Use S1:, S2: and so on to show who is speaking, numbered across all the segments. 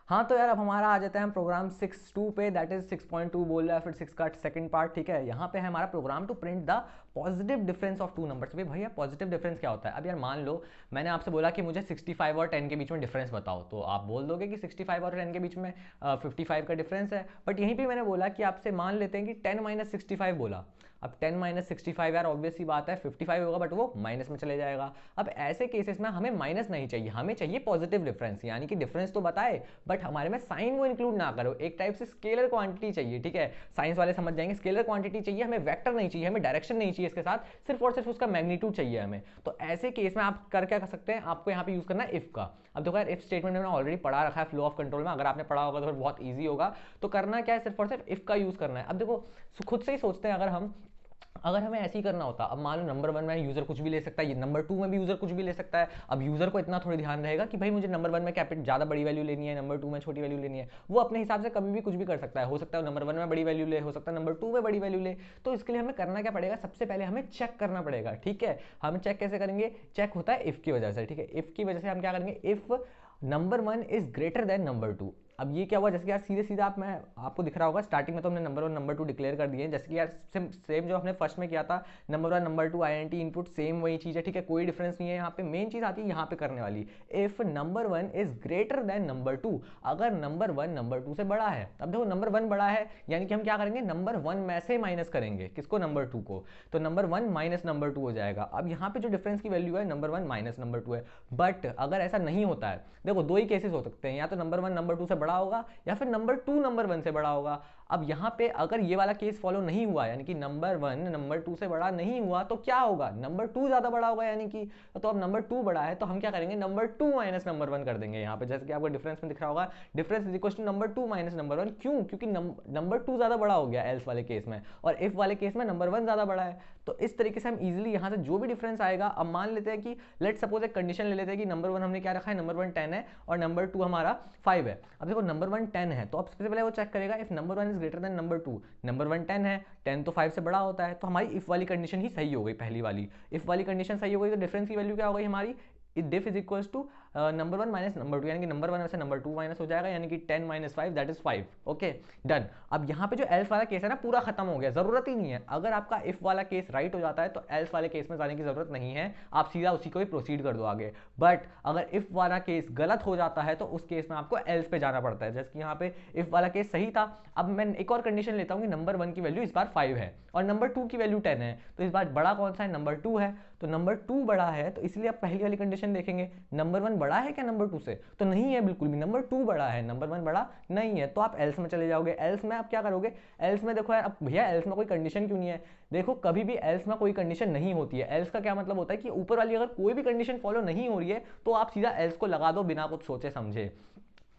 S1: हाँ तो यार अब हमारा आ जाता है हम प्रोग्राम 6.2 पे, दैट इज 6.2 बोल रहा है, फिर 6 का सेकंड पार्ट। ठीक है, यहाँ पे है हमारा program to print the positive difference of two numbers. भाई भैया पॉजिटिव डिफरेंस क्या होता है? अब यार मान लो मैंने आपसे बोला कि मुझे 65 और 10 के बीच में डिफरेंस बताओ, तो आप बोल दोगे कि 65 और 10 के बीच में 55 का डिफरेंस है। बट यहीं पे मैंने बोला कि आपसे मान लेते हैं कि 10 माइनस 65 बोला। अब 10 माइनस 65 यार ऑब्वियस सी बात है 55 होगा, बट वो माइनस में चले जाएगा। अब ऐसे केसेस में हमें माइनस नहीं चाहिए, हमें चाहिए पॉजिटिव डिफरेंस, यानी कि डिफरेंस तो बताए बट हमारे में साइन वो इंक्लूड ना करो, एक टाइप से स्केलर क्वांटिटी चाहिए। ठीक है, साइंस वाले समझ जाएंगे, स्केलर क्वांटिटी चाहिए हमें, वेक्टर नहीं चाहिए, हमें डायरेक्शन नहीं चाहिए इसके साथ, सिर्फ और सिर्फ उसका मैग्नीट्यूड चाहिए हमें। तो ऐसे केस में आप कर क्या कर सकते हैं, आपको यहाँ पे यूज करना है इफ का। अब देखो यार इफ स्टेटमेंट मैंने ऑलरेडी पढ़ा रखा है फ्लो ऑफ कंट्रोल में, अगर आपने पढ़ा होगा तो फिर बहुत ईजी होगा। तो करना क्या है, सिर्फ और सिर्फ इफ का यूज करना है। अब देखो खुद से ही सोचते हैं, अगर हमें ऐसे ही करना होता, अब मान लो नंबर 1 में यूजर कुछ भी ले सकता है, ये नंबर 2 में भी यूजर कुछ भी ले सकता है। अब यूजर को इतना थोड़ी ध्यान रहेगा कि भाई मुझे नंबर 1 में कैपिटल ज्यादा बड़ी वैल्यू लेनी है, नंबर 2 में छोटी वैल्यू लेनी है। वो अपने हिसाब से कभी भी कुछ भी कर सकता है, हो सकता है नंबर 1 में बड़ी वैल्यू ले, हो सकता है नंबर 2 में बड़ी वैल्यू ले। तो इसके लिए हमें करना क्या पड़ेगा, सबसे पहले हमें चेक करना पड़ेगा। ठीक है, हम चेक कैसे करेंगे, चेक होता है इफ की वजह से। ठीक है, इफ की वजह से हम क्या करेंगे, if number 1 is greater than number 2। अब ये क्या हुआ, जैसे कि यार सीधे सीधा आप, मैं आपको दिख रहा होगा स्टार्टिंग में तो हमने नंबर 1 नंबर 2 डिक्लेयर कर दिए, जैसे कि यार सेम जो हमने फर्स्ट में किया था, number 1 number 2 INT input same वही चीज़ है। ठीक है, कोई डिफरेंस नहीं है यहाँ पे। मेन चीज़ आती है यहाँ पे करने वाली, if number 1 is greater than number 2, अगर नंबर 1 नंबर 2 से बड़ा है। अब देखो नंबर 1 बड़ा है यानी कि हम क्या करेंगे, नंबर 1 में से माइनस करेंगे किसको, नंबर 2 को, तो नंबर 1 माइनस नंबर 2 हो जाएगा। अब यहाँ पे जो डिफरेंस की वैल्यू है नंबर 1 माइनस नंबर 2 है। बट अगर ऐसा नहीं होता है, देखो दो ही केसेस हो सकते हैं, या तो नंबर 1 नंबर 2 से बड़ा होगा या फिर नंबर 2 नंबर 1 से बड़ा होगा। अब यहाँ पे अगर ये वाला केस फॉलो नहीं हुआ, यानी कि नंबर 1 नंबर 2 से बड़ा नहीं हुआ, तो क्या होगा, नंबर 2 ज्यादा बड़ा होगा, यानी कि तो अब नंबर 2 बड़ा है तो हम क्या करेंगे, नंबर 2 माइनस नंबर 1 कर देंगे। यहाँ पे जैसे कि आपको डिफरेंस में दिख रहा होगा, difference is equal to number 2 minus number 1। क्यों, क्योंकि नंबर 2 ज्यादा बड़ा हो गया एल्स वाले केस में, और इफ वाले केस में नंबर 1 ज्यादा बड़ा है। तो इस तरीके से हम इजिली यहाँ से जो भी डिफरेंस आएगा, अब मान लेते हैं कि लेट सपोज एक कंडीशन ले लेते हैं कि नंबर 1 हमने क्या रखा है, नंबर 1 10 है और नंबर 2 हमारा 5 है। अब देखो नंबर 1 10 है तो अब सबसे पहले वो चेक करेगा if number 1 is greater than number 2। Number 1 10 है, 10 तो 5 से बड़ा होता है, तो हमारी इफ वाली कंडीशन ही सही हो गई, पहली वाली इफ वाली कंडीशन सही हो गई। तो डिफरेंस की वैल्यू क्या हो गई हमारी, diff is equal to number 1 minus number 2, यानी कि नंबर 1 से नंबर 2 माइनस हो जाएगा, यानी कि 10 minus 5 that is 5। Okay done. अब यहाँ पे जो एल्स वाला केस है ना पूरा खत्म हो गया, जरूरत ही नहीं है। अगर आपका इफ वाला केस राइट हो जाता है तो एल्स वाले केस में जाने की जरूरत नहीं है, आप सीधा उसी को ही प्रोसीड कर दो आगे। बट अगर इफ वाला केस गलत हो जाता है तो उस केस में आपको एल्स पे जाना पड़ता है। जैसे कि यहाँ पे इफ वाला केस सही था, अब मैं एक और कंडीशन लेता हूँ कि नंबर 1 की वैल्यू इस बार 5 है और नंबर 2 की वैल्यू 10 है, तो इस बार बड़ा कौन सा है, नंबर 2 है। तो नंबर 2 बड़ा है तो इसलिए आप पहली वाली कंडीशन देखेंगे, नंबर 1 बड़ा है क्या नंबर 2 से, तो नहीं है बिल्कुल भी, नंबर 2 बड़ा है, नंबर 1 बड़ा नहीं है। तो आप एल्स में चले जाओगे। एल्स में आप क्या करोगे, एल्स में देखो यार, अब भैया एल्स में कोई कंडीशन क्यों नहीं है, देखो कभी भी एल्स में कोई कंडीशन नहीं होती है। एल्स का क्या मतलब होता है कि ऊपर वाली अगर कोई भी कंडीशन फॉलो नहीं हो रही है तो आप सीधा एल्स को लगा दो बिना कुछ सोचे समझे।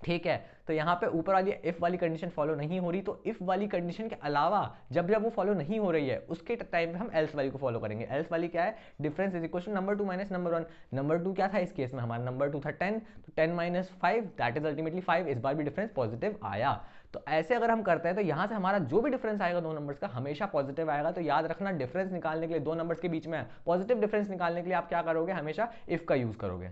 S1: ठीक है, तो यहाँ पे ऊपर वाली इफ वाली कंडीशन फॉलो नहीं हो रही, तो इफ वाली कंडीशन के अलावा जब जब वो फॉलो नहीं हो रही है उसके टाइम पे हम एल्स वाली को फॉलो करेंगे। एल्स वाली क्या है, difference is equal to number 2 minus number 1। Number 2 क्या था इस केस में, हमारा नंबर 2 था 10, तो 10 माइनस 5 दैट इज अल्टीमेटली 5। इस बार भी डिफरेंस पॉजिटिव आया। तो ऐसे अगर हम करते हैं तो यहाँ से हमारा जो भी डिफरेंस आएगा दो नंबर्स का हमेशा पॉजिटिव आएगा। तो याद रखना, डिफरेंस निकालने के लिए, दो नंबर्स के बीच में पॉजिटिव डिफरेंस निकालने के लिए आप क्या करोगे, हमेशा इफ का यूज करोगे।